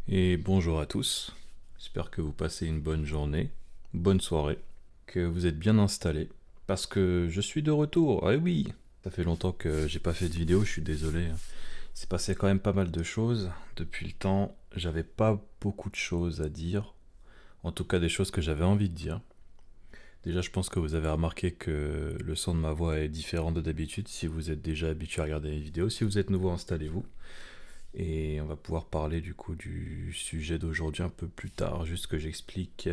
Et bonjour à tous, j'espère que vous passez une bonne journée, bonne soirée, que vous êtes bien installés, parce que je suis de retour, ah oui. Ça fait longtemps que j'ai pas fait de vidéo, je suis désolé. Il s'est passé quand même pas mal de choses depuis le temps, j'avais pas beaucoup de choses à dire, en tout cas des choses que j'avais envie de dire. Déjà je pense que vous avez remarqué que le son de ma voix est différent de d'habitude si vous êtes déjà habitué à regarder les vidéos. Si vous êtes nouveau, installez-vous. Et on va pouvoir parler du coup du sujet d'aujourd'hui un peu plus tard, juste que j'explique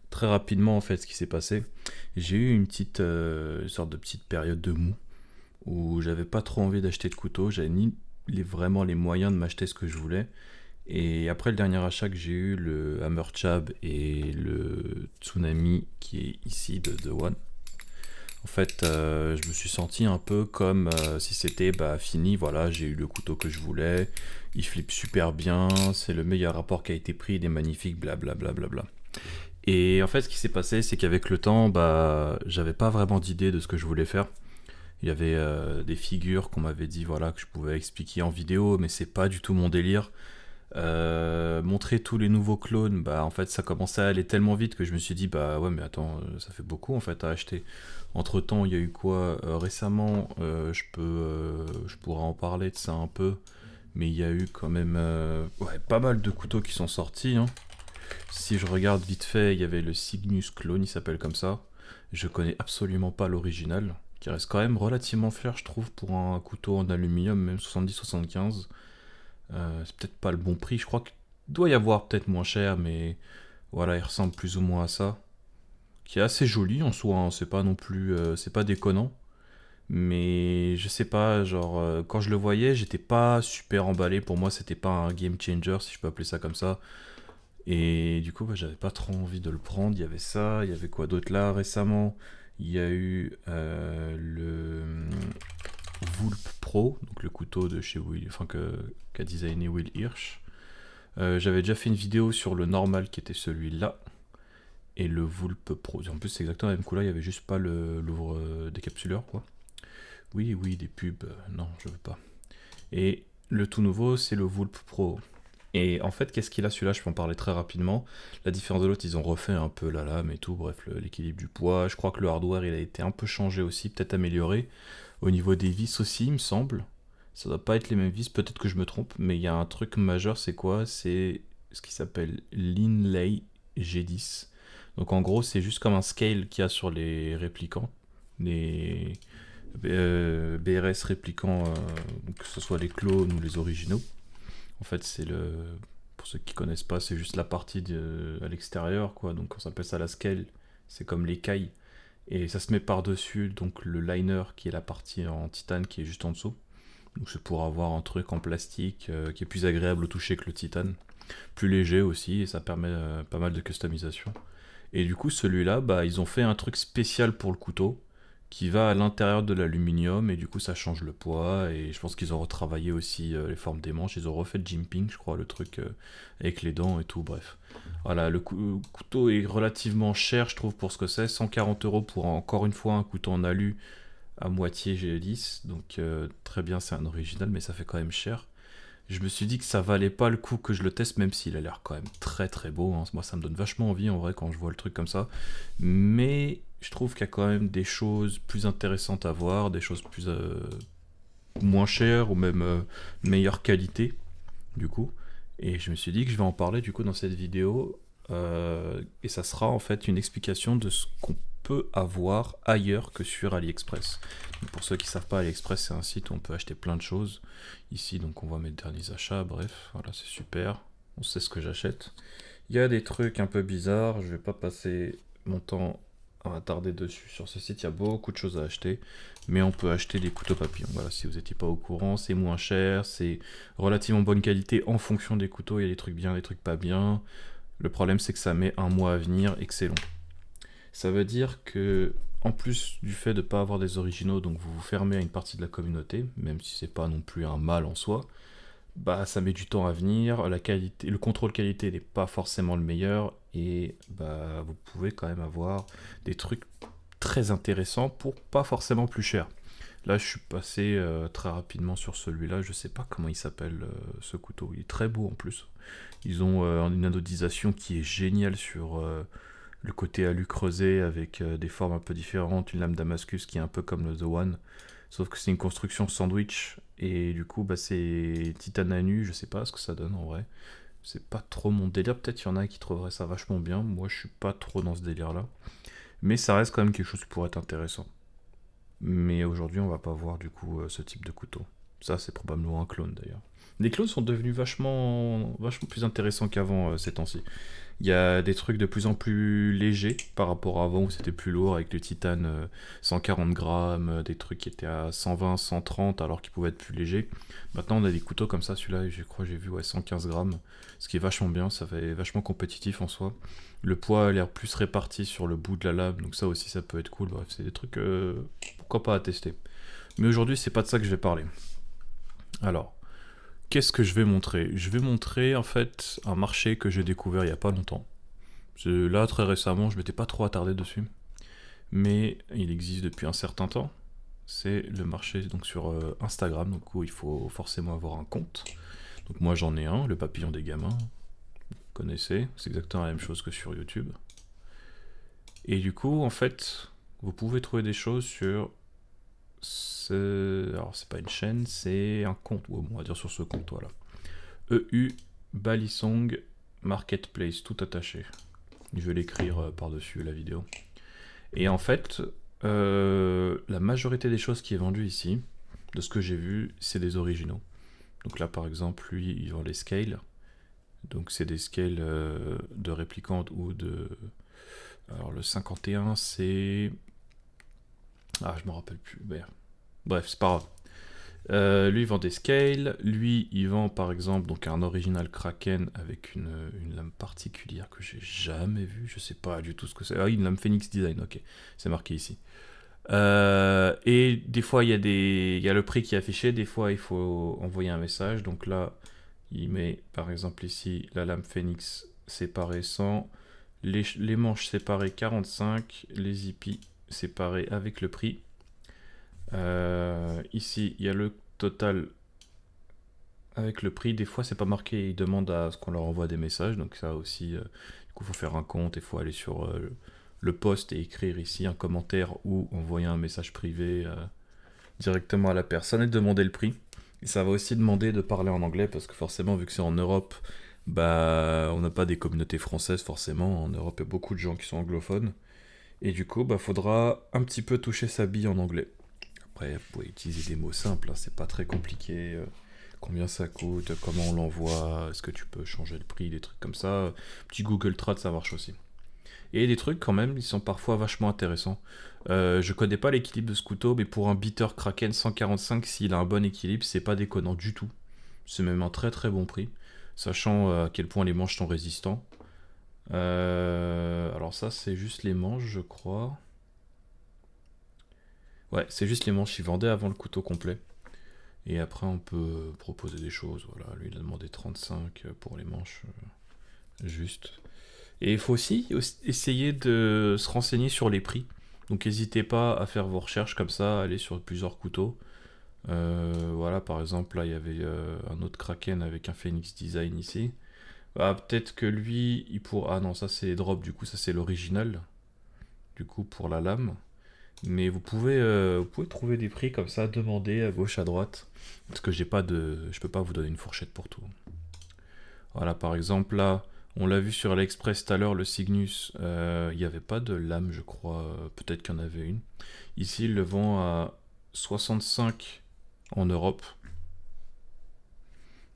très rapidement en fait ce qui s'est passé. J'ai eu une petite sorte de petite période de mou où j'avais pas trop envie d'acheter de couteau, j'avais ni vraiment les moyens de m'acheter ce que je voulais. Et après le dernier achat que j'ai eu, le Hammer Chab et le Tsunami qui est ici de One, en fait, je me suis senti un peu comme si c'était fini, voilà, j'ai eu le couteau que je voulais, il flippe super bien, c'est le meilleur rapport qualité-prix, il est magnifique, blablabla. Bla bla bla. Et en fait, ce qui s'est passé, c'est qu'avec le temps, j'avais pas vraiment d'idée de ce que je voulais faire. Il y avait des figures qu'on m'avait dit voilà, que je pouvais expliquer en vidéo, mais c'est pas du tout mon délire. Montrer tous les nouveaux clones, en fait ça commençait à aller tellement vite que je me suis dit bah ouais mais attends ça fait beaucoup en fait à acheter. Entre temps il y a eu quoi récemment je pourrais en parler de ça un peu, mais il y a eu quand même ouais, pas mal de couteaux qui sont sortis hein. Si je regarde vite fait il y avait le Cygnus clone, il s'appelle comme ça. Je connais absolument pas l'original, qui reste quand même relativement cher je trouve pour un couteau en aluminium, même 70-75. C'est peut-être pas le bon prix, je crois qu'il doit y avoir peut-être moins cher, mais voilà, il ressemble plus ou moins à ça. Qui est assez joli en soi, hein, c'est pas non plus, c'est pas déconnant. Mais je sais pas, genre, quand je le voyais, j'étais pas super emballé. Pour moi, c'était pas un game changer, si je peux appeler ça comme ça. Et du coup, j'avais pas trop envie de le prendre. Il y avait ça, il y avait quoi d'autre là récemment. Il y a eu le Vulp Pro, donc le couteau de chez Will, enfin qu'a designé Will Hirsch. J'avais déjà fait une vidéo sur le normal qui était celui-là et le Vulp Pro. En plus, c'est exactement la même couleur, il y avait juste pas l'ouvre décapsuleur quoi. Oui, oui, des pubs, non, je veux pas. Et le tout nouveau, c'est le Vulp Pro. Et en fait, qu'est-ce qu'il a celui-là? Je peux en parler très rapidement. La différence de l'autre, ils ont refait un peu la lame et tout, bref, l'équilibre du poids. Je crois que le hardware, il a été un peu changé aussi, peut-être amélioré. Au niveau des vis aussi, il me semble. Ça doit pas être les mêmes vis, peut-être que je me trompe, mais il y a un truc majeur, c'est quoi? C'est ce qui s'appelle l'Inlay G10. Donc en gros, c'est juste comme un scale qu'il y a sur les réplicants, les BRS réplicants, que ce soit les clones ou les originaux. En fait, pour ceux qui connaissent pas, c'est juste la partie à l'extérieur, quoi. Donc on s'appelle ça la scale. C'est comme l'écaille. Et ça se met par-dessus, donc le liner qui est la partie en titane qui est juste en dessous. Donc c'est pour avoir un truc en plastique qui est plus agréable au toucher que le titane. Plus léger aussi, et ça permet pas mal de customisation. Et du coup, celui-là, ils ont fait un truc spécial pour le couteau qui va à l'intérieur de l'aluminium et du coup ça change le poids et je pense qu'ils ont retravaillé aussi les formes des manches, ils ont refait le jimping je crois, le truc avec les dents et tout, bref. Voilà, le couteau est relativement cher je trouve pour ce que c'est, 140 € pour encore une fois un couteau en alu à moitié G10, donc très bien c'est un original mais ça fait quand même cher. Je me suis dit que ça valait pas le coup que je le teste, même s'il a l'air quand même très très beau, hein. Moi ça me donne vachement envie en vrai quand je vois le truc comme ça. Mais je trouve qu'il y a quand même des choses plus intéressantes à voir, des choses plus moins chères ou même meilleure qualité du coup. Et je me suis dit que je vais en parler du coup dans cette vidéo. Et ça sera en fait une explication de ce qu'on peut avoir ailleurs que sur AliExpress. Donc pour ceux qui ne savent pas, AliExpress c'est un site où on peut acheter plein de choses. Ici donc on voit mes derniers achats, bref, voilà c'est super. On sait ce que j'achète. Il y a des trucs un peu bizarres, je vais pas passer mon temps à m'attarder dessus. Sur ce site, il y a beaucoup de choses à acheter, mais on peut acheter des couteaux papillons. Voilà, si vous n'étiez pas au courant, c'est moins cher, c'est relativement bonne qualité en fonction des couteaux. Il y a des trucs bien, des trucs pas bien. Le problème, c'est que ça met un mois à venir et que c'est long. Ça veut dire que, en plus du fait de ne pas avoir des originaux, donc vous vous fermez à une partie de la communauté, même si c'est pas non plus un mal en soi, ça met du temps à venir, la qualité, le contrôle qualité n'est pas forcément le meilleur, et vous pouvez quand même avoir des trucs très intéressants pour pas forcément plus cher. Là, je suis passé très rapidement sur celui-là. Je sais pas comment il s'appelle ce couteau. Il est très beau en plus. Ils ont une anodisation qui est géniale sur le côté alu creusé avec des formes un peu différentes. Une lame Damascus qui est un peu comme le The One. Sauf que c'est une construction sandwich. Et du coup, bah, c'est titane à nu. Je sais pas ce que ça donne en vrai. C'est pas trop mon délire. Peut-être qu'il y en a qui trouveraient ça vachement bien. Moi, je suis pas trop dans ce délire-là. Mais ça reste quand même quelque chose qui pourrait être intéressant. Mais aujourd'hui, on va pas voir du coup ce type de couteau. Ça, c'est probablement un clone d'ailleurs. Les clones sont devenus vachement plus intéressants qu'avant ces temps-ci. Il y a des trucs de plus en plus légers par rapport à avant où c'était plus lourd avec le titane 140 grammes, des trucs qui étaient à 120, 130 alors qu'ils pouvaient être plus légers. Maintenant on a des couteaux comme ça, celui-là je crois que j'ai vu 115 grammes, ce qui est vachement bien, ça fait vachement compétitif en soi. Le poids a l'air plus réparti sur le bout de la lame, donc ça aussi ça peut être cool, bref c'est des trucs pourquoi pas à tester. Mais aujourd'hui c'est pas de ça que je vais parler. Alors, qu'est-ce que je vais montrer? Je vais montrer en fait un marché que j'ai découvert il y a pas longtemps. Là très récemment, je m'étais pas trop attardé dessus, mais il existe depuis un certain temps. C'est le marché donc sur Instagram, donc où il faut forcément avoir un compte. Donc moi j'en ai un, le papillon des gamins. Vous connaissez, c'est exactement la même chose que sur YouTube. Et du coup en fait, vous pouvez trouver des choses sur alors c'est pas une chaîne, c'est un compte, on va dire sur ce compte, voilà. EU Balisong Marketplace, tout attaché. Je vais l'écrire par-dessus la vidéo. Et en fait, la majorité des choses qui est vendue ici, de ce que j'ai vu, c'est des originaux. Donc là, par exemple, lui, il vend les scales. Donc c'est des scales de réplicantes ou de... Alors le 51, c'est... Ah, je me rappelle plus. Bref, c'est pas grave. Lui, il vend des scales. Lui, il vend par exemple donc un original Kraken avec une lame particulière que j'ai jamais vue. Je sais pas du tout ce que c'est. Ah, une lame Phoenix Design, ok. C'est marqué ici. Et des fois, il y a le prix qui est affiché. Des fois, il faut envoyer un message. Donc là, il met par exemple ici la lame Phoenix séparée 100. Les manches séparées 45. Les hippies séparés avec le prix. Ici, il y a le total avec le prix. Des fois, c'est pas marqué. Ils demandent à ce qu'on leur envoie des messages. Donc ça aussi, du coup, il faut faire un compte. Il faut aller sur le post et écrire ici un commentaire ou envoyer un message privé directement à la personne et demander le prix. Et ça va aussi demander de parler en anglais parce que forcément, vu que c'est en Europe, bah, on n'a pas des communautés françaises forcément. En Europe, il y a beaucoup de gens qui sont anglophones. Et du coup, bah, faudra un petit peu toucher sa bille en anglais. Après, vous pouvez utiliser des mots simples, hein, c'est pas très compliqué. Combien ça coûte, comment on l'envoie, est-ce que tu peux changer le prix, des trucs comme ça. Petit Google Trad, ça marche aussi. Et des trucs quand même, ils sont parfois vachement intéressants. Je connais pas l'équilibre de ce couteau, mais pour un beater Kraken 145, s'il a un bon équilibre, c'est pas déconnant du tout. C'est même un très très bon prix, sachant à quel point les manches sont résistants. Alors ça, c'est juste les manches, je crois. Ouais, c'est juste les manches, ils vendaient avant le couteau complet. Et après, on peut proposer des choses. Voilà, lui, il a demandé 35 pour les manches. Juste. Et il faut aussi essayer de se renseigner sur les prix. Donc n'hésitez pas à faire vos recherches comme ça, aller sur plusieurs couteaux. Voilà, par exemple, là, il y avait un autre Kraken avec un Phoenix Design ici. Ah, peut-être que lui, il pourra... Ah non, ça c'est drop, du coup, ça c'est l'original. Du coup, pour la lame. Mais vous pouvez trouver des prix comme ça, demander à gauche, à droite. Parce que je peux pas vous donner une fourchette pour tout. Voilà, par exemple, là, on l'a vu sur AliExpress tout à l'heure, le Cygnus. Il n'y avait pas de lame, je crois. Peut-être qu'il y en avait une. Ici, il le vend à 65 en Europe.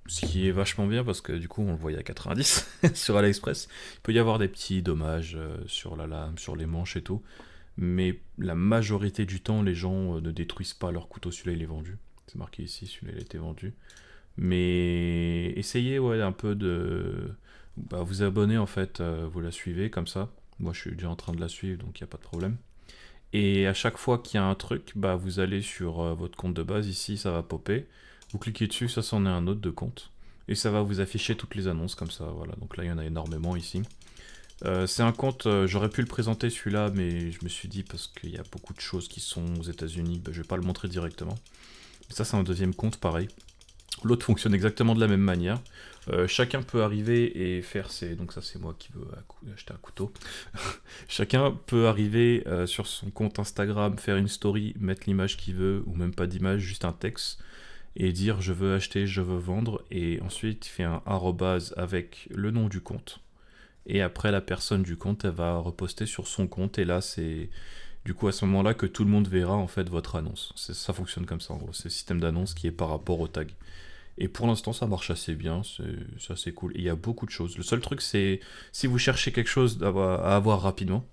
Ce qui est vachement bien parce que du coup, on le voyait à 90 sur AliExpress. Il peut y avoir des petits dommages sur la lame, sur les manches et tout. Mais la majorité du temps, les gens ne détruisent pas leur couteau. Celui-là, il est vendu. C'est marqué ici, celui-là, il a été vendu. Mais essayez un peu de vous abonner, en fait. Vous la suivez comme ça. Moi, je suis déjà en train de la suivre, donc il n'y a pas de problème. Et à chaque fois qu'il y a un truc, vous allez sur votre compte de base. Ici, ça va popper. Vous cliquez dessus, ça c'en est un autre de compte. Et ça va vous afficher toutes les annonces comme ça. Voilà, donc là, il y en a énormément ici. C'est un compte, j'aurais pu le présenter celui-là, mais je me suis dit parce qu'il y a beaucoup de choses qui sont aux États-Unis, bah, je vais pas le montrer directement. Ça c'est un deuxième compte pareil. L'autre fonctionne exactement de la même manière. Chacun peut arriver et faire ses... Donc ça c'est moi qui veux acheter un couteau. Chacun peut arriver sur son compte Instagram, faire une story, mettre l'image qu'il veut, ou même pas d'image, juste un texte, et dire je veux acheter, je veux vendre, et ensuite il fait un arrobase avec le nom du compte. Et après la personne du compte, elle va reposter sur son compte, et là c'est... Du coup, à ce moment-là, que tout le monde verra en fait votre annonce. Ça fonctionne comme ça en gros. C'est le système d'annonce qui est par rapport au tag. Et pour l'instant, ça marche assez bien, c'est assez cool. Et il y a beaucoup de choses. Le seul truc, c'est si vous cherchez quelque chose à avoir rapidement,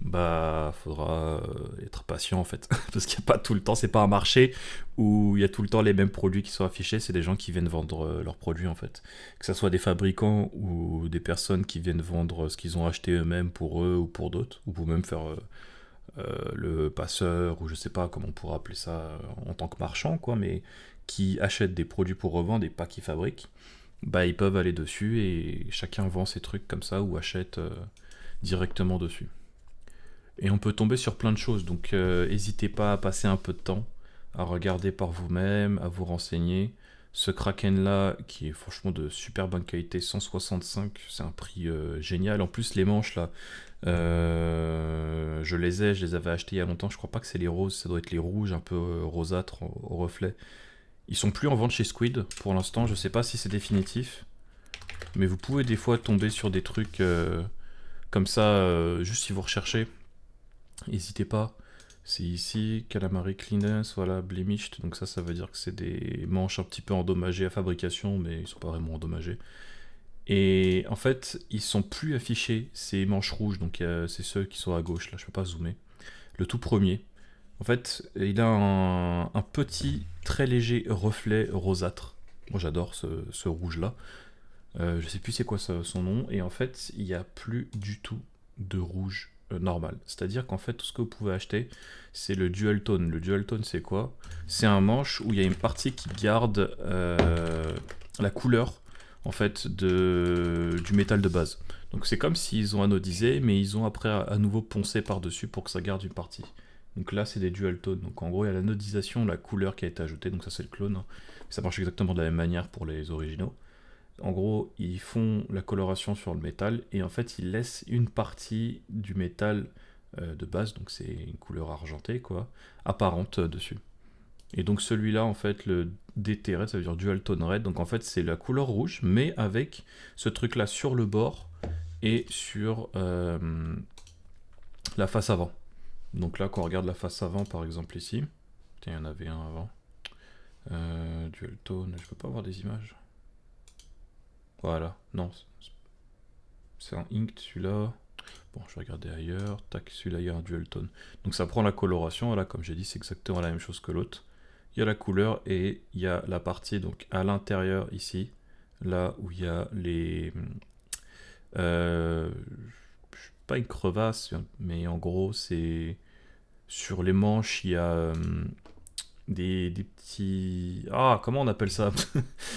bah, faudra être patient en fait. Parce qu'il n'y a pas tout le temps, c'est pas un marché où il y a tout le temps les mêmes produits qui sont affichés, c'est des gens qui viennent vendre leurs produits en fait. Que ce soit des fabricants ou des personnes qui viennent vendre ce qu'ils ont acheté eux-mêmes pour eux ou pour d'autres, ou pour même faire le passeur, ou je sais pas comment on pourrait appeler ça en tant que marchand, quoi, mais qui achètent des produits pour revendre et pas qui fabriquent, bah ils peuvent aller dessus et chacun vend ses trucs comme ça ou achète directement dessus. Et on peut tomber sur plein de choses, donc n'hésitez pas à passer un peu de temps, à regarder par vous-même, à vous renseigner. Ce Kraken là, qui est franchement de super bonne qualité, 165, c'est un prix génial. En plus les manches là, je les avais achetés il y a longtemps, je crois pas que c'est les roses, ça doit être les rouges un peu rosâtres au reflet. Ils sont plus en vente chez Squid pour l'instant, je sais pas si c'est définitif. Mais vous pouvez des fois tomber sur des trucs comme ça, juste si vous recherchez. N'hésitez pas. C'est ici, Calamari Cleanest, voilà, Blemished. Donc ça veut dire que c'est des manches un petit peu endommagées à fabrication, mais ils sont pas vraiment endommagés. Et en fait, ils sont plus affichés, ces manches rouges, donc c'est ceux qui sont à gauche, là, je peux pas zoomer. Le tout premier. En fait, il a un petit, très léger reflet rosâtre. Moi j'adore ce rouge-là. Je sais plus c'est quoi son nom. Et en fait, il n'y a plus du tout de rouge normal. C'est-à-dire qu'en fait, tout ce que vous pouvez acheter, c'est le dual tone. Le dual tone, c'est quoi? C'est un manche où il y a une partie qui garde la couleur en fait du métal de base. Donc c'est comme s'ils ont anodisé, mais ils ont après à nouveau poncé par-dessus pour que ça garde une partie. Donc là, c'est des dual tones. Donc en gros, il y a l'anodisation, la couleur qui a été ajoutée. Donc ça, c'est le clone. Ça marche exactement de la même manière pour les originaux. En gros, ils font la coloration sur le métal et en fait, ils laissent une partie du métal de base, donc c'est une couleur argentée, quoi, apparente dessus. Et donc celui-là, en fait, le DT Red, ça veut dire Dual Tone Red. Donc en fait, c'est la couleur rouge, mais avec ce truc-là sur le bord et sur la face avant. Donc là, quand on regarde la face avant, par exemple ici, tiens, il y en avait un avant. Dual Tone, je peux pas avoir des images. Voilà, non. C'est un Inked celui-là. Bon, je vais regarder ailleurs. Tac, celui-là, il y a un dual tone. Donc ça prend la coloration. Voilà, comme j'ai dit, c'est exactement la même chose que l'autre. Il y a la couleur et il y a la partie donc à l'intérieur ici, là où il y a les... pas une crevasse, mais en gros, c'est... Sur les manches, il y a... des petits... Ah, comment on appelle ça?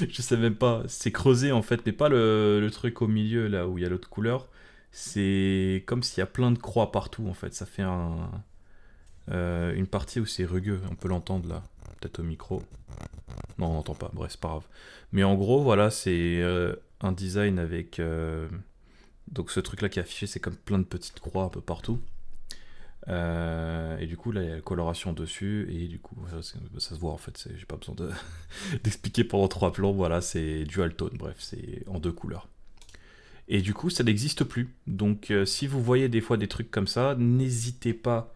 Je sais même pas. C'est creusé en fait, mais pas le truc au milieu là où il y a l'autre couleur. C'est comme s'il y a plein de croix partout en fait. Ça fait une partie où c'est rugueux. On peut l'entendre là. Peut-être au micro. Non, on n'entend pas. Bref, c'est pas grave. Mais en gros, voilà, c'est un design avec... Donc ce truc là qui est affiché, c'est comme plein de petites croix un peu partout. Et du coup là il y a la coloration dessus et du coup ça se voit en fait, j'ai pas besoin d'expliquer pendant 3 plombs, voilà c'est dual tone, bref c'est en 2 couleurs. Et du coup ça n'existe plus, donc si vous voyez des fois des trucs comme ça, n'hésitez pas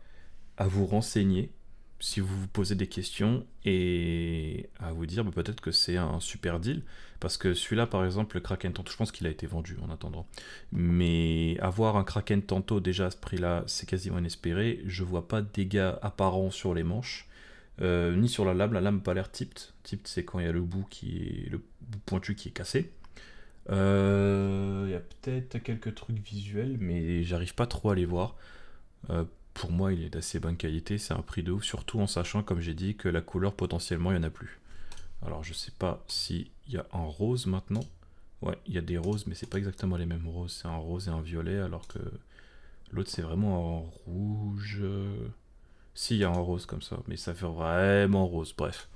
à vous renseigner si vous vous posez des questions et à vous dire bah, peut-être que c'est un super deal. Parce que celui-là, par exemple, le Kraken Tanto, je pense qu'il a été vendu en attendant. Mais avoir un Kraken Tanto déjà à ce prix-là, c'est quasiment inespéré. Je vois pas de dégâts apparents sur les manches, ni sur la lame. La lame n'a pas l'air tipped. Tipped, c'est quand il y a le bout le bout pointu qui est cassé. Il y a peut-être quelques trucs visuels, mais j'arrive pas trop à les voir. Pour moi, il est d'assez bonne qualité, c'est un prix de ouf, surtout en sachant, comme j'ai dit, que la couleur, potentiellement, il n'y en a plus. Alors, je sais pas s'il y a un rose maintenant. Ouais, il y a des roses, mais c'est pas exactement les mêmes roses. C'est un rose et un violet, alors que l'autre c'est vraiment un rouge. Si, il y a un rose comme ça, mais ça fait vraiment rose. Bref.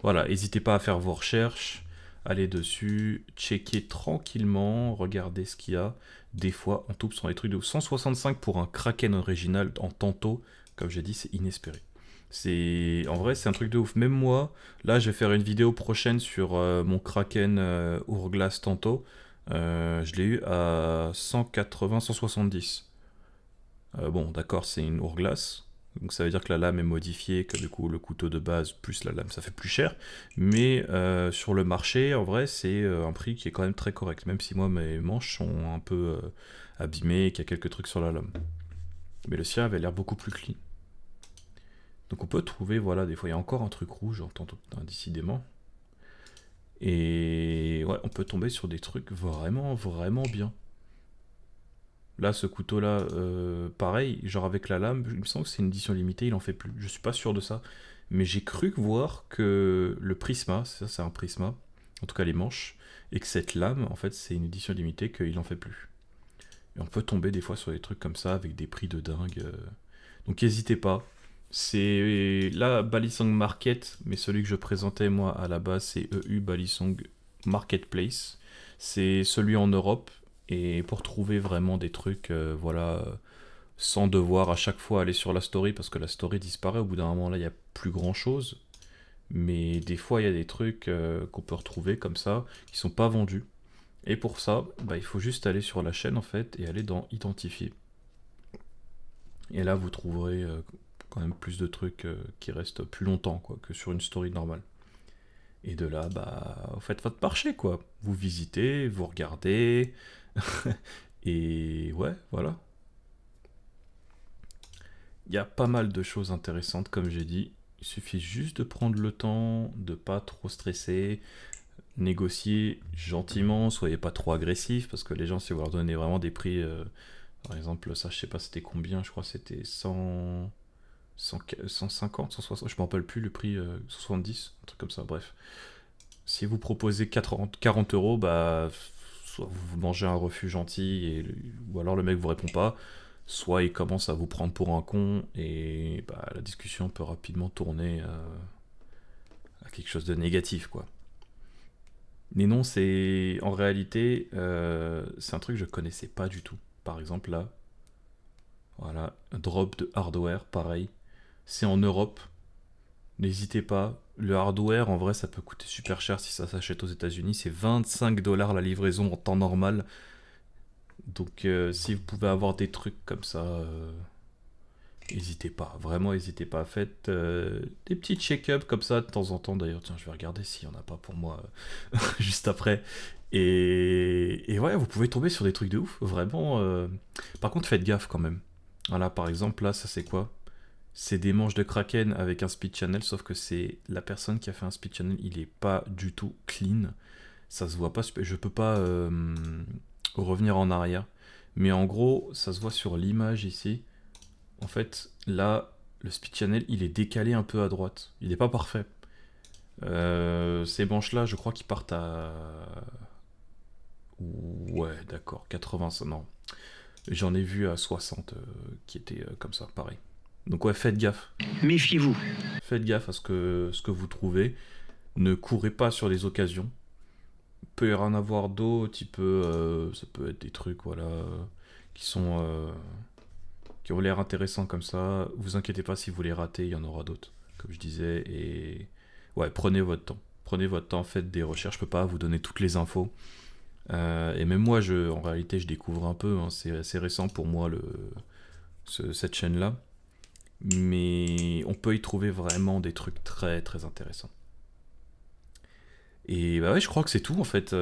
Voilà, n'hésitez pas à faire vos recherches, allez dessus, checker tranquillement, regardez ce qu'il y a. Des fois, on tombe sur des trucs de 165 pour un Kraken original en tantôt. Comme j'ai dit, c'est inespéré. En vrai, c'est un truc de ouf. Même moi, là, je vais faire une vidéo prochaine sur mon Kraken Hourglass tantôt. Je l'ai eu à 180, 170. Bon, d'accord, c'est une Hourglass. Donc ça veut dire que la lame est modifiée, que du coup le couteau de base plus la lame ça fait plus cher. Mais sur le marché, en vrai, c'est un prix qui est quand même très correct. Même si moi mes manches sont un peu abîmées et qu'il y a quelques trucs sur la lame. Mais le sien avait l'air beaucoup plus clean. Donc on peut trouver, voilà, des fois il y a encore un truc rouge, j'entends décidément. Et ouais, on peut tomber sur des trucs vraiment, vraiment bien. Là, ce couteau-là, pareil, genre avec la lame, il me semble que c'est une édition limitée, il en fait plus. Je suis pas sûr de ça. Mais j'ai cru voir que le prisma, ça c'est un prisma, en tout cas les manches, et que cette lame, en fait, c'est une édition limitée qu'il en fait plus. Et on peut tomber des fois sur des trucs comme ça avec des prix de dingue. Donc n'hésitez pas. C'est là Balisong Market, mais celui que je présentais moi à la base, c'est EU Balisong Marketplace. C'est celui en Europe. Et pour trouver vraiment des trucs, voilà, sans devoir à chaque fois aller sur la story, parce que la story disparaît, au bout d'un moment là, il n'y a plus grand chose. Mais des fois, il y a des trucs qu'on peut retrouver comme ça, qui sont pas vendus. Et pour ça, bah, il faut juste aller sur la chaîne en fait, et aller dans Identifier. Et là, vous trouverez quand même plus de trucs qui restent plus longtemps quoi, que sur une story normale. Et de là, bah, vous faites votre marché quoi. Vous visitez, vous regardez. Et ouais, voilà. Il y a pas mal de choses intéressantes, comme j'ai dit. Il suffit juste de prendre le temps, de pas trop stresser, négocier gentiment, soyez pas trop agressif, parce que les gens, si vous leur donnez vraiment des prix, par exemple, ça, je sais pas c'était combien, je crois que c'était 100, 150, 160, je me rappelle plus le prix, 70, un truc comme ça, bref. Si vous proposez 40 euros, bah, soit vous mangez un refus gentil, ou alors le mec vous répond pas, soit il commence à vous prendre pour un con, et bah, la discussion peut rapidement tourner à quelque chose de négatif, quoi. Mais non, c'est en réalité, c'est un truc que je connaissais pas du tout. Par exemple, là, voilà, un drop de hardware, pareil. C'est en Europe. N'hésitez pas. Le hardware, en vrai, ça peut coûter super cher si ça s'achète aux États-Unis. C'est 25 $ la livraison en temps normal. Donc, si vous pouvez avoir des trucs comme ça, n'hésitez pas. Vraiment, n'hésitez pas. Faites des petits check-up comme ça de temps en temps. D'ailleurs, tiens, je vais regarder s'il n'y en a pas pour moi juste après. Et ouais, vous pouvez tomber sur des trucs de ouf. Vraiment. Par contre, faites gaffe quand même. Voilà, par exemple, là, ça c'est quoi? C'est des manches de Kraken avec un speed channel, sauf que c'est la personne qui a fait un speed channel, il est pas du tout clean. Ça se voit pas, je peux pas revenir en arrière. Mais en gros, ça se voit sur l'image ici. En fait, là, le speed channel, il est décalé un peu à droite. Il n'est pas parfait. Ces manches-là, je crois qu'ils partent à... Ouais, d'accord, 80, non. J'en ai vu à 60 qui étaient comme ça, pareil. Donc ouais, faites gaffe. Méfiez-vous. Faites gaffe à ce que vous trouvez. Ne courez pas sur les occasions. Il peut y en avoir d'autres, ça peut être des trucs, voilà, qui sont... qui ont l'air intéressants comme ça. Vous inquiétez pas si vous les ratez, il y en aura d'autres, comme je disais. Et ouais, prenez votre temps. Prenez votre temps, faites des recherches. Je peux pas vous donner toutes les infos. Et même moi, en réalité, je découvre un peu. Hein, c'est assez récent pour moi cette chaîne-là. Mais on peut y trouver vraiment des trucs très très intéressants. Et bah ouais, je crois que c'est tout en fait.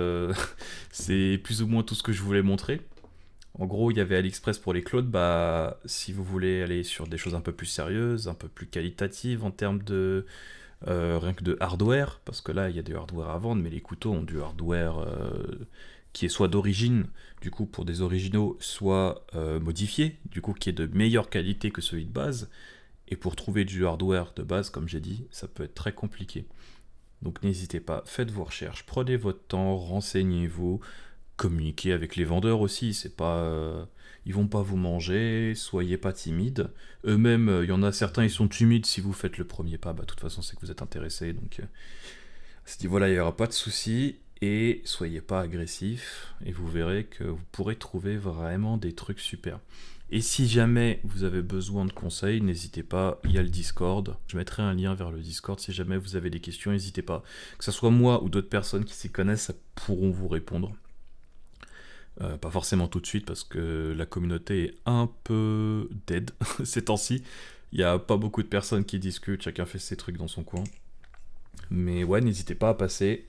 C'est plus ou moins tout ce que je voulais montrer. En gros, il y avait AliExpress pour les clouds. Bah, si vous voulez aller sur des choses un peu plus sérieuses, un peu plus qualitatives en termes de rien que de hardware, parce que là, il y a du hardware à vendre, mais les couteaux ont du hardware qui est soit d'origine, du coup pour des originaux, soit modifié, du coup qui est de meilleure qualité que celui de base. Et pour trouver du hardware de base, comme j'ai dit, ça peut être très compliqué. Donc n'hésitez pas, faites vos recherches, prenez votre temps, renseignez-vous, communiquez avec les vendeurs aussi, c'est pas... ils vont pas vous manger, soyez pas timide. Eux-mêmes, il y en a certains, ils sont timides, si vous faites le premier pas, bah de toute façon c'est que vous êtes intéressé, donc... à ce niveau-là, il n'y aura pas de souci, et soyez pas agressif, et vous verrez que vous pourrez trouver vraiment des trucs super. Et si jamais vous avez besoin de conseils, n'hésitez pas, il y a le Discord. Je mettrai un lien vers le Discord si jamais vous avez des questions, n'hésitez pas. Que ce soit moi ou d'autres personnes qui s'y connaissent, ça pourront vous répondre. Pas forcément tout de suite parce que la communauté est un peu dead ces temps-ci. Il n'y a pas beaucoup de personnes qui discutent, chacun fait ses trucs dans son coin. Mais ouais, n'hésitez pas à passer.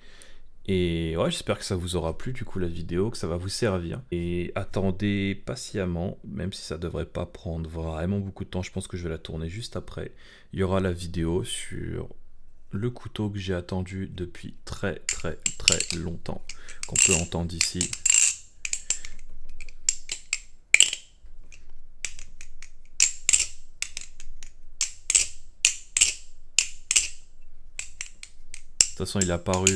Et ouais, j'espère que ça vous aura plu du coup la vidéo, que ça va vous servir. Et attendez patiemment, même si ça devrait pas prendre vraiment beaucoup de temps, je pense que je vais la tourner juste après. Il y aura la vidéo sur le couteau que j'ai attendu depuis très longtemps, qu'on peut entendre ici. De toute façon, il est apparu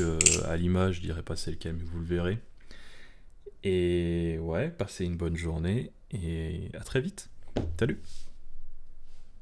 à l'image, je dirais pas c'est lequel, mais vous le verrez. Et ouais, passez une bonne journée et à très vite. Salut!